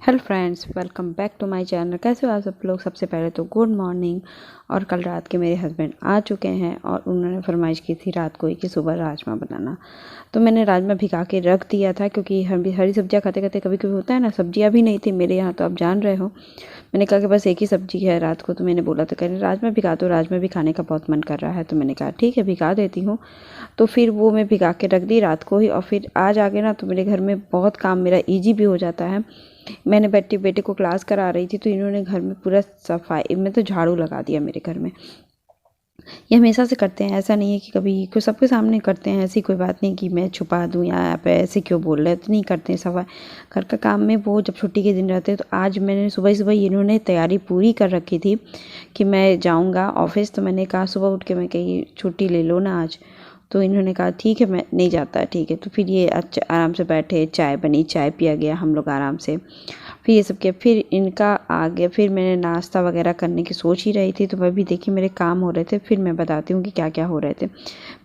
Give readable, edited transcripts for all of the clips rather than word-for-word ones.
Hello friends, welcome back to my channel. कैसे हो आप सब लोग। सबसे पहले तो गुड मॉर्निंग। और कल रात के मेरे हस्बैंड आ चुके हैं और उन्होंने फरमाइश की थी रात को ही कि सुबह राजमा बनाना। तो मैंने राजमा भिगा के रख दिया था, क्योंकि हम भी हरी सब्जियां खाते खाते कभी कभी होता है ना, सब्जियां भी नहीं थी मेरे यहाँ, तो आप जान रहे हो। मैंने कहा कि बस एक ही सब्जी है रात को, तो मैंने बोला तो कह रहे राजमा भिगा दो, राजमा भी खाने का बहुत मन कर रहा है। तो मैंने कहा ठीक है भिगा देती हूँ। तो फिर वो मैं भिगा के रख दी रात को ही। और फिर आज आगे ना तो मेरे घर में बहुत काम मेरा ईजी भी हो जाता है। मैंने बेटे को क्लास करा रही थी, तो इन्होंने घर में पूरा सफाई में तो झाड़ू लगा दिया मेरे घर में। ये हमेशा से करते हैं, ऐसा नहीं है कि कभी कोई सबके सामने करते हैं, ऐसी कोई बात नहीं कि मैं छुपा दूं या आप ऐसे क्यों बोल रहे हैं। तो नहीं करते हैं सफाई घर का काम में। वो जब छुट्टी के दिन रहते हैं, तो आज मैंने सुबह सुबह इन्होंने तैयारी पूरी कर रखी थी कि मैं जाऊँगा ऑफिस। तो मैंने कहा सुबह उठ के मैं कही छुट्टी ले लो ना आज। तो इन्होंने कहा ठीक है मैं नहीं जाता, ठीक है। तो फिर ये आराम से बैठे, चाय बनी, चाय पिया गया हम लोग आराम से। फिर ये सब किया, फिर इनका आ गया। फिर मैंने नाश्ता वगैरह करने की सोच ही रही थी, तो वह भी देखिए मेरे काम हो रहे थे। फिर मैं बताती हूँ कि क्या क्या हो रहे थे।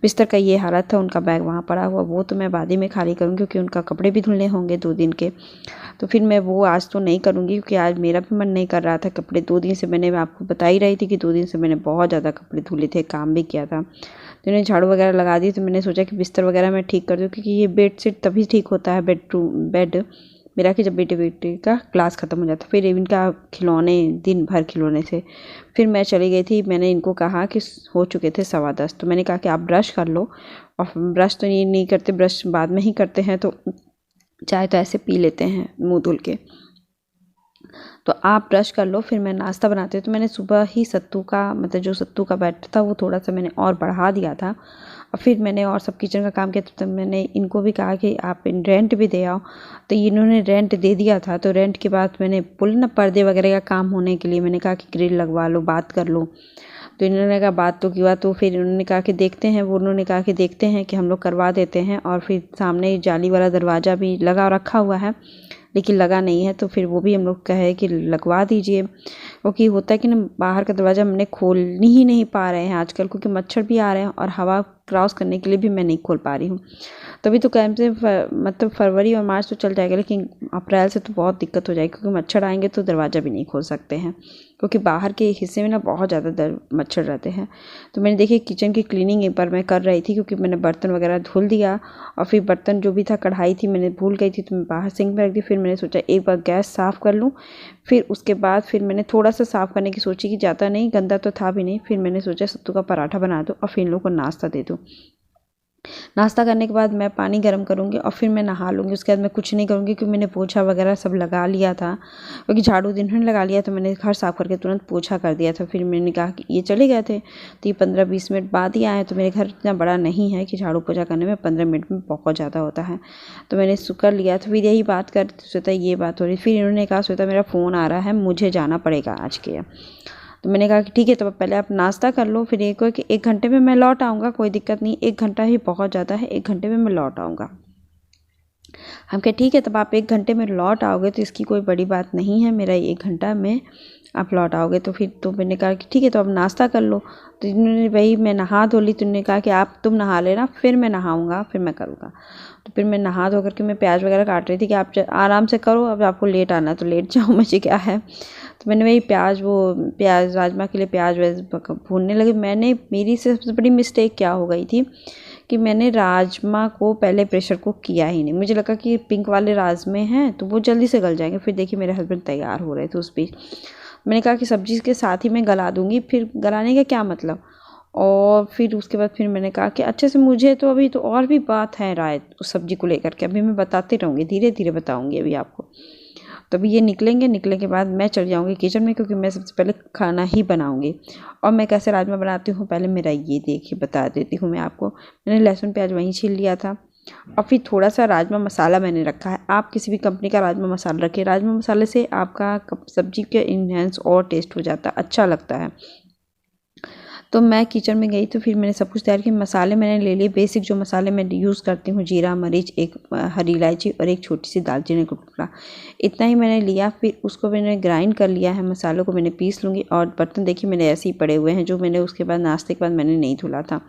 बिस्तर का ये हालत था, उनका बैग वहाँ पड़ा हुआ, वो तो मैं बाद ही में खाली करूँगी, क्योंकि उनका कपड़े भी धुलने होंगे 2 दिन के। तो फिर मैं वो आज तो नहीं करूँगी, क्योंकि आज मेरा भी मन नहीं कर रहा था। कपड़े 2 दिन से मैं आपको बता ही रही थी कि 2 दिन से मैंने बहुत ज़्यादा कपड़े धुले थे, काम भी किया था। तो इन्हें झाड़ू वगैरह लगा दी। तो मैंने सोचा कि बिस्तर वगैरह मैं ठीक कर दूँ, क्योंकि ये बेड शीट तभी ठीक होता है, बेड मेरा, कि जब बेटे का क्लास ख़त्म हो जाता। फिर इनका खिलौने, दिन भर खिलौने से। फिर मैं चली गई थी। मैंने इनको कहा कि हो चुके थे 10:15। तो मैंने कहा कि आप ब्रश कर लो। और ब्रश तो ये नहीं करते, ब्रश बाद में ही करते हैं। तो चाय तो ऐसे पी लेते हैं मुँह धुल के। तो आप ब्रश कर लो, फिर मैं नाश्ता बनाती हूँ। तो मैंने सुबह ही सत्तू का, मतलब जो सत्तू का बैटर था, वो थोड़ा सा मैंने और बढ़ा दिया था। और फिर मैंने और सब किचन का काम किया। तब मैंने इनको भी कहा कि आप रेंट भी दे आओ। तो इन्होंने रेंट दे दिया था। तो रेंट के बाद मैंने बोले ना पर्दे वगैरह का काम होने के लिए, मैंने कहा कि ग्रिल लगवा लो, बात कर लो। तो इन्होंने कहा बात तो किया। तो फिर उन्होंने कहा कि देखते हैं, वो उन्होंने कहा कि देखते हैं कि हम लोग करवा देते हैं। और फिर सामने जाली वाला दरवाज़ा भी लगा रखा हुआ है, लेकिन लगा नहीं है। तो फिर वो भी हम लोग कहे कि लगवा दीजिए, क्योंकि होता है कि ना बाहर का दरवाज़ा हमने खोल ही नहीं पा रहे हैं आजकल, क्योंकि मच्छर भी आ रहे हैं और हवा क्रॉस करने के लिए भी मैं नहीं खोल पा रही हूँ। तभी तो कैंप से मतलब फरवरी और मार्च तो चल जाएगा, लेकिन अप्रैल से तो बहुत दिक्कत हो जाएगी, क्योंकि मच्छर आएंगे तो दरवाज़ा भी नहीं खोल सकते हैं, क्योंकि बाहर के हिस्से में ना बहुत ज़्यादा मच्छर रहते हैं। तो मैंने देखिए किचन की क्लीनिंग एक बार मैं कर रही थी, क्योंकि मैंने बर्तन वगैरह धुल दिया। और फिर बर्तन जो भी था, कढ़ाई थी मैंने भूल गई थी, तो मैं बाहर सिंक में रख दी। फिर मैंने सोचा एक बार गैस साफ़ कर लूँ। फिर उसके बाद फिर मैंने थोड़ा सा साफ़ करने की सोची, कि ज़्यादा नहीं, गंदा तो था भी नहीं। फिर मैंने सोचा सत्तू का पराठा बना दूँ और फिर इन लोगों को नाश्ता दे दूँ। नाश्ता करने के बाद मैं पानी गर्म करूँगी और फिर मैं नहा लूँगी। उसके बाद मैं कुछ नहीं करूँगी, क्योंकि मैंने पोछा वगैरह सब लगा लिया था, क्योंकि झाड़ू दिन भर लगा लिया। तो मैंने घर साफ़ करके तुरंत पोछा कर दिया था। फिर मैंने कहा कि ये चले गए थे, तो ये 15-20 मिनट बाद ही आए। तो मेरे घर इतना बड़ा नहीं है कि झाड़ू पोछा करने में 15 मिनट में बहुत ज़्यादा होता है। तो मैंने कर लिया। तो फिर यही बात कर सोचा ये बात हो रही। फिर इन्होंने कहा सोचा मेरा फ़ोन आ रहा है, मुझे जाना पड़ेगा आज के। तो मैंने कहा कि ठीक है, तो पहले आप नाश्ता कर लो, फिर एक कि 1 घंटे में मैं लौट आऊँगा, कोई दिक्कत नहीं, 1 घंटा ही बहुत ज़्यादा है, 1 घंटे में मैं लौट आऊँगा। हम कहे ठीक है, तब आप 1 घंटे में लौट आओगे तो इसकी कोई बड़ी बात नहीं है, मेरा 1 घंटा में आप लौट आओगे। तो फिर तो मैंने कहा कि ठीक है, तो अब नाश्ता कर लो। तो इन्होंने वही मैं नहा धो ली। तो उन्होंने कहा कि आप तुम नहा लेना, फिर मैं नहाऊँगा, फिर मैं करूँगा। तो फिर मैं नहा धो करके मैं प्याज वगैरह काट रही थी कि आप आराम से करो, अब आपको लेट आना तो लेट जाओ, मुझे क्या है। तो मैंने वही प्याज राजमा के लिए प्याज वैज भूनने लगी। मेरी सबसे बड़ी मिस्टेक क्या हो गई थी कि मैंने राजमा को पहले प्रेशर कुक किया ही नहीं। मुझे लगा कि पिंक वाले राजमे हैं तो वो जल्दी से गल जाएंगे। फिर देखिए मेरे हस्बैंड तैयार हो रहे थे उस बीच। मैंने कहा कि सब्जी के साथ ही मैं गला दूंगी, फिर गलाने का क्या मतलब। और फिर उसके बाद फिर मैंने कहा कि अच्छे से, मुझे तो अभी तो और भी बात है राय उस सब्जी को लेकर के, अभी मैं बताती रहूँगी, धीरे धीरे बताऊँगी अभी आपको। तो अभी ये निकलने के बाद मैं चल जाऊँगी किचन में, क्योंकि मैं सबसे पहले खाना ही बनाऊँगी। और मैं कैसे राजमा बनाती हूँ पहले मेरा ये देखिए बता देती हूँ मैं आपको। मैंने लहसुन प्याज वहीं छील लिया था। और फिर थोड़ा सा राजमा मसाला मैंने रखा है। आप किसी भी कंपनी का राजमा मसाला रखिए, राजमा मसाले से आपका सब्जी का इन्हेंस और टेस्ट हो जाता है, अच्छा लगता है। तो मैं किचन में गई तो फिर मैंने सब कुछ तैयार किया। मसाले मैंने ले लिए, बेसिक जो मसाले मैं यूज़ करती हूँ, जीरा, मरीच, एक हरी इलायची और एक छोटी सी दालचीनी का टुकड़ा, इतना ही मैंने लिया। फिर उसको मैंने ग्राइंड कर लिया है, मसालों को मैंने पीस लूँगी। और बर्तन देखिए मैंने ऐसे ही पड़े हुए हैं, जो मैंने उसके बाद नाश्ते के बाद मैंने नहीं धुला था।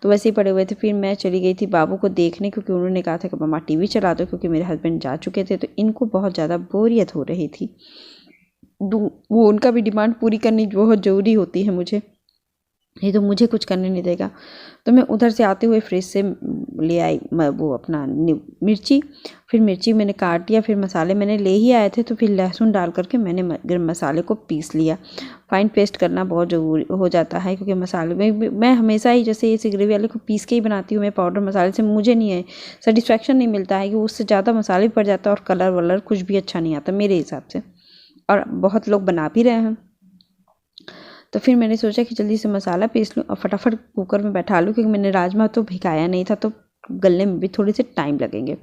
तो वैसे ही पड़े हुए थे। फिर मैं चली गई थी बाबू को देखने, क्योंकि उन्होंने कहा था कि मम्मा टीवी चला दो, क्योंकि मेरे हस्बैंड जा चुके थे तो इनको बहुत ज़्यादा बोरियत हो रही थी। वो उनका भी डिमांड पूरी करनी बहुत ज़रूरी होती है मुझे, ये तो मुझे कुछ करने नहीं देगा। तो मैं उधर से आते हुए फ्रिज से ले आई वो अपना मिर्ची। फिर मिर्ची मैंने काट लिया, फिर मसाले मैंने ले ही आए थे तो फिर लहसुन डाल करके मैंने गरम मसाले को पीस लिया। फाइन पेस्ट करना बहुत ज़रूरी हो जाता है, क्योंकि मसाले में मैं हमेशा ही जैसे इस ग्रेवी वाले को पीस के ही बनाती हूँ। मैं पाउडर मसाले से मुझे नहीं है सेटिस्फेक्शन नहीं मिलता है, कि उससे ज़्यादा मसाले भी पड़ जाता है और कलर वलर कुछ भी अच्छा नहीं आता मेरे हिसाब से, और बहुत लोग बना भी रहे हैं। तो फिर मैंने सोचा कि जल्दी से मसाला पीस लूँ और फटाफट कुकर में बैठा लूँ, क्योंकि मैंने राजमा तो भिगाया नहीं था तो गलने में भी थोड़े से टाइम लगेंगे।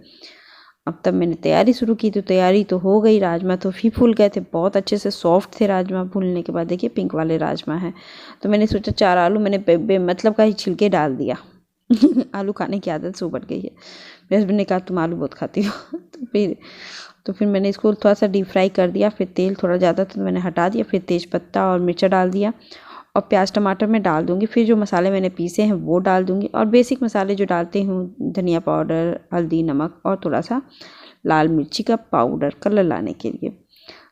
अब तब मैंने तैयारी शुरू की तो तैयारी तो हो गई। राजमा तो भी फूल गए थे, बहुत अच्छे से सॉफ्ट थे राजमा। भूनने के बाद देखिए पिंक वाले राजमा हैं। तो मैंने सोचा 4 आलू मैंने मतलब का ही छिलके डाल दिया। आलू खाने की आदत से उबट गई है। मेरे हस्बैंड ने कहा तुम आलू बहुत खाती हो। तो फिर मैंने इसको थोड़ा सा डीप फ्राई कर दिया। फिर तेल थोड़ा ज़्यादा था तो मैंने हटा दिया। फिर तेज पत्ता और मिर्चा डाल दिया और प्याज टमाटर मैं डाल दूँगी। फिर जो मसाले मैंने पीसे हैं वो डाल दूँगी, और बेसिक मसाले जो डालते हूँ धनिया पाउडर, हल्दी, नमक और थोड़ा सा लाल मिर्ची का पाउडर कलर लाने के लिए।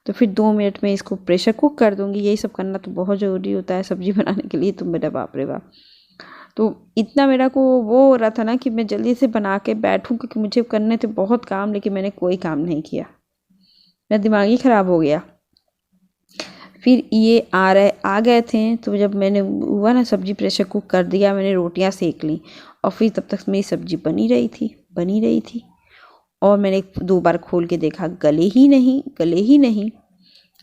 तो फिर 2 मिनट में इसको प्रेशर कुक कर दूँगी। यही सब करना तो बहुत ज़रूरी होता है सब्ज़ी बनाने के लिए। तो मेरा बाप रे बाप, तो इतना मेरा को वो हो रहा था ना कि मैं जल्दी से बना के बैठूं, क्योंकि मुझे करने थे बहुत काम, लेकिन मैंने कोई काम नहीं किया। मेरा दिमाग ही ख़राब हो गया। फिर ये आ गए थे तो जब मैंने हुआ ना सब्ज़ी प्रेशर कुक कर दिया, मैंने रोटियां सेक ली और फिर तब तक मेरी सब्ज़ी बनी रही थी और मैंने 2 बार खोल के देखा, गले ही नहीं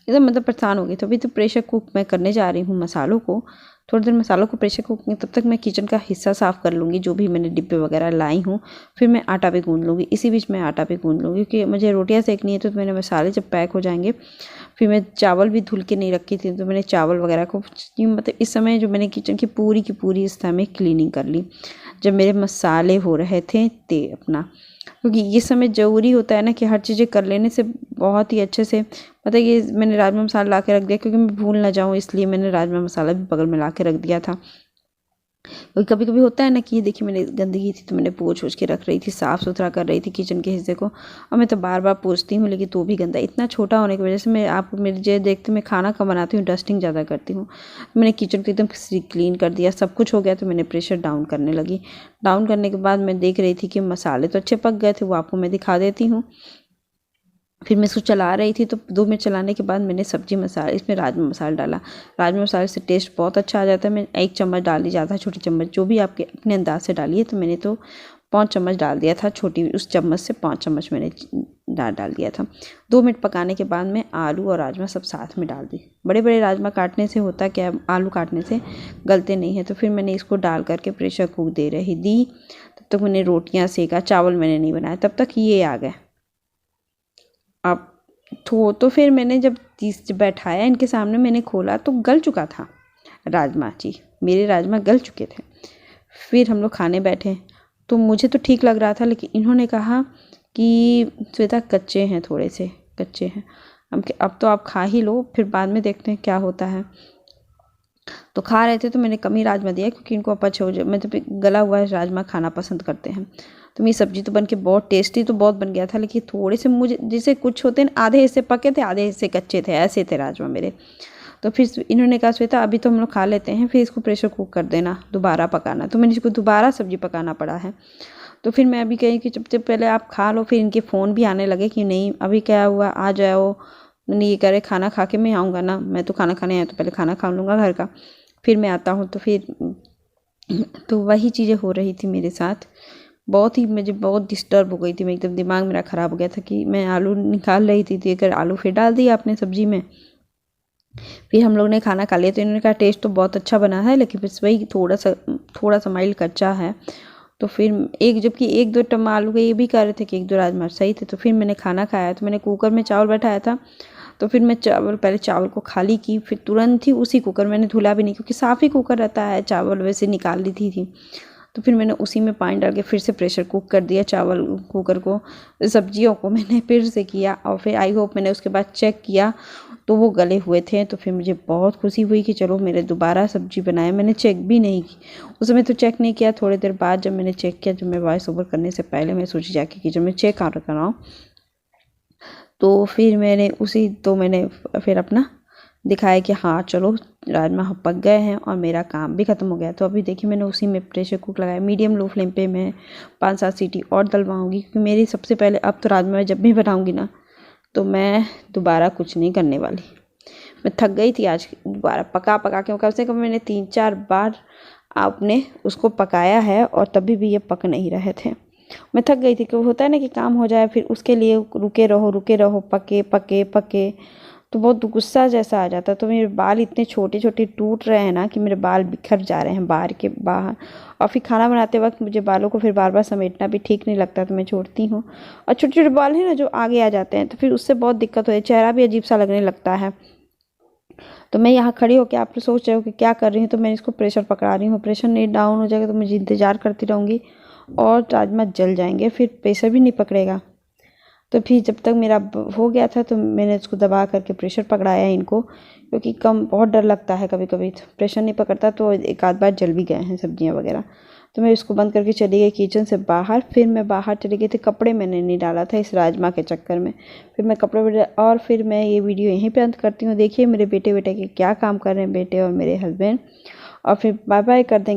एकदम, मतलब परेशान हो गई। तो अभी तो प्रेशर कुक मैं करने जा रही हूँ मसालों को। थोड़ी देर मसालों को प्रेशर कुक में, तब तक मैं किचन का हिस्सा साफ़ कर लूँगी जो भी मैंने डिब्बे वगैरह लाई हूँ। फिर मैं आटा भी गूँध लूँगी, इसी बीच मैं आटा भी गूँध लूँगी, क्योंकि मुझे रोटियाँ सेकनी है। तो मैंने मसाले जब पैक हो जाएंगे, फिर मैं चावल भी धुल के नहीं रखी थी तो मैंने चावल वगैरह को, मतलब इस समय जो मैंने किचन की पूरी इस समय क्लीनिंग कर ली जब मेरे मसाले हो रहे थे अपना, क्योंकि ये समय ज़रूरी होता है ना कि हर चीज़ें कर लेने से बहुत ही अच्छे से, मतलब ये मैंने राजमा मसाला ला के रख दिया क्योंकि मैं भूल ना जाऊँ, इसलिए मैंने राजमा मसाला भी बगल में ला के रख दिया था। क्योंकि कभी कभी होता है ना कि ये देखिए मैंने गंदगी थी तो मैंने पोंछ के रख रही थी, साफ़ सुथरा कर रही थी किचन के हिस्से को, और मैं तो बार बार पोंछती हूँ लेकिन तो भी गंदा, इतना छोटा होने की वजह से मैं आप मेरे जो देखते मैं खाना कम बनाती हूँ, डस्टिंग ज़्यादा करती हूँ। मैंने किचन को एकदम क्लीन कर दिया, सब कुछ हो गया तो मैंने प्रेशर डाउन करने लगी। डाउन करने के बाद मैं देख रही थी कि मसाले तो अच्छे पक गए थे, वो आपको मैं दिखा देती हूँ। फिर मैं इसको चला रही थी तो 2 मिनट चलाने के बाद मैंने सब्जी मसाला, इसमें राजमा मसाला डाला। राजमा मसाले से टेस्ट बहुत अच्छा आ जाता है। मैं 1 चम्मच डाली, ज़्यादा छोटी चम्मच जो भी आपके अपने अंदाज से डालिए। तो मैंने तो 5 चम्मच डाल दिया था, छोटी उस चम्मच से 5 चम्मच मैंने डाल दिया था। 2 मिनट पकाने के बाद मैं आलू और राजमा सब साथ में डाल दी। बड़े बड़े राजमा काटने से होता क्या, आलू काटने से गलते नहीं है। तो फिर मैंने इसको डाल करके प्रेशर कुक दे रही दी। तब तक मैंने रोटियाँ सेका, चावल मैंने नहीं बनाया, तब तक ये आ गए। अब तो फिर मैंने जब बैठाया इनके सामने, मैंने खोला तो गल चुका था राजमा। जी, मेरे राजमा गल चुके थे। फिर हम लोग खाने बैठे तो मुझे तो ठीक लग रहा था, लेकिन इन्होंने कहा कि श्वेता कच्चे हैं, थोड़े से कच्चे हैं, अब तो आप खा ही लो, फिर बाद में देखते हैं क्या होता है। तो खा रहे थे तो मैंने कम ही राजमा दिया क्योंकि इनको अपच हो जाए, मतलब गला हुआ राजमा खाना पसंद करते हैं। तो मेरी सब्जी तो बन के बहुत टेस्टी तो बहुत बन गया था, लेकिन थोड़े से मुझे जैसे कुछ होते हैं आधे हिस्से पके थे आधे हिस्से कच्चे थे, ऐसे थे राजमा मेरे। तो फिर इन्होंने कहा श्वेता अभी तो हम लोग खा लेते हैं, फिर इसको प्रेशर कुक कर देना, दोबारा पकाना। तो मैंने इसको दोबारा सब्जी पकाना पड़ा है। तो फिर मैं अभी कही कि जब पहले आप खा लो, फिर इनके फ़ोन भी आने लगे कि नहीं अभी क्या हुआ, आ जाओ। नहीं ये करे खाना खा के मैं आऊँगा ना, मैं तो खाना खाने आया तो पहले खाना खा लूँगा घर का, फिर मैं आता हूँ। तो फिर तो वही चीज़ें हो रही थी मेरे साथ। मुझे बहुत डिस्टर्ब हो गई थी मैं, एकदम दिमाग मेरा ख़राब हो गया था कि मैं आलू निकाल रही थी तो अगर आलू फिर डाल दिया आपने सब्ज़ी में। फिर हम लोग ने खाना खा लिया तो इन्होंने कहा टेस्ट तो बहुत अच्छा बना है, लेकिन बस वही थोड़ा सा माइल्ड कच्चा है। तो फिर जबकि 1-2 टमा आलू के ये भी कह रहे थे कि 1-2 राजमा सही थे। तो फिर मैंने खाना खाया तो मैंने कुकर में चावल बैठाया था। तो फिर मैं पहले चावल को खाली की, फिर तुरंत ही उसी कुकर, मैंने धुला भी नहीं क्योंकि साफ़ ही कुकर रहता है, चावल वैसे निकाल ली थी। तो फिर मैंने उसी में पानी डाल के फिर से प्रेशर कुक कर दिया चावल कुकर को। सब्जियों को मैंने फिर से किया और फिर आई होप मैंने उसके बाद चेक किया तो वो गले हुए थे। तो फिर मुझे बहुत खुशी हुई कि चलो मेरे दोबारा सब्जी बनाए। मैंने चेक भी नहीं की, उस समय तो चेक नहीं किया। थोड़ी देर बाद जब मैंने चेक किया, जब मैं वॉइस ओवर करने से पहले मैं सोची जाके कि जब मैं चेक कराऊँ, तो फिर मैंने फिर अपना दिखाया कि हाँ चलो राजमा पक गए हैं और मेरा काम भी ख़त्म हो गया। तो अभी देखिए मैंने उसी में प्रेशर कुक लगाया, मीडियम लो फ्लेम पे मैं 5-7 सीटी और डलवाऊँगी, क्योंकि मेरी सबसे पहले अब तो राजमा जब भी बनाऊँगी ना, तो मैं दोबारा कुछ नहीं करने वाली। मैं थक गई थी आज दोबारा पका के, कम से कम मैंने 3-4 बार आपने उसको पकाया है और तभी भी ये पक नहीं रहे थे। मैं थक गई थी, क्योंकि होता है ना कि काम हो जाए फिर उसके लिए रुके रहो, पके पके पके, तो बहुत गुस्सा जैसा आ जाता है। तो मेरे बाल इतने छोटे छोटे टूट रहे हैं ना कि मेरे बाल बिखर जा रहे हैं बाहर। और फिर खाना बनाते वक्त मुझे बालों को फिर बार बार समेटना भी ठीक नहीं लगता, तो मैं छोड़ती हूँ। और छोटे छोटे बाल हैं ना जो आगे आ जाते हैं, तो फिर उससे बहुत दिक्कत होती है, चेहरा भी अजीब सा लगने लगता है। तो मैं यहाँ खड़ी होकर, आप सोच रहे हो कि क्या कर रही हूँ, तो मैं इसको प्रेशर पकड़ा रही हूँ। प्रेशर नहीं डाउन हो जाएगा तो मुझे इंतज़ार करती रहूँगी और राजमा जल जाएंगे, फिर प्रेशर भी नहीं पकड़ेगा। तो फिर जब तक मेरा हो गया था, तो मैंने इसको दबा करके प्रेशर पकड़ाया इनको, क्योंकि बहुत डर लगता है कभी कभी, तो प्रेशर नहीं पकड़ता तो एक आध बार जल भी गए हैं सब्जियां वगैरह। तो मैं इसको बंद करके चली गई किचन से बाहर। फिर मैं बाहर चली गई थी, कपड़े मैंने नहीं डाला था इस राजमा के चक्कर में। फिर मैं कपड़े और फिर मैं ये वीडियो यहीं पे अंत करती हूँ। देखिए मेरे बेटे के क्या काम कर रहे हैं, बेटे और मेरे हस्बैंड। और फिर बाय बाय कर देंगे।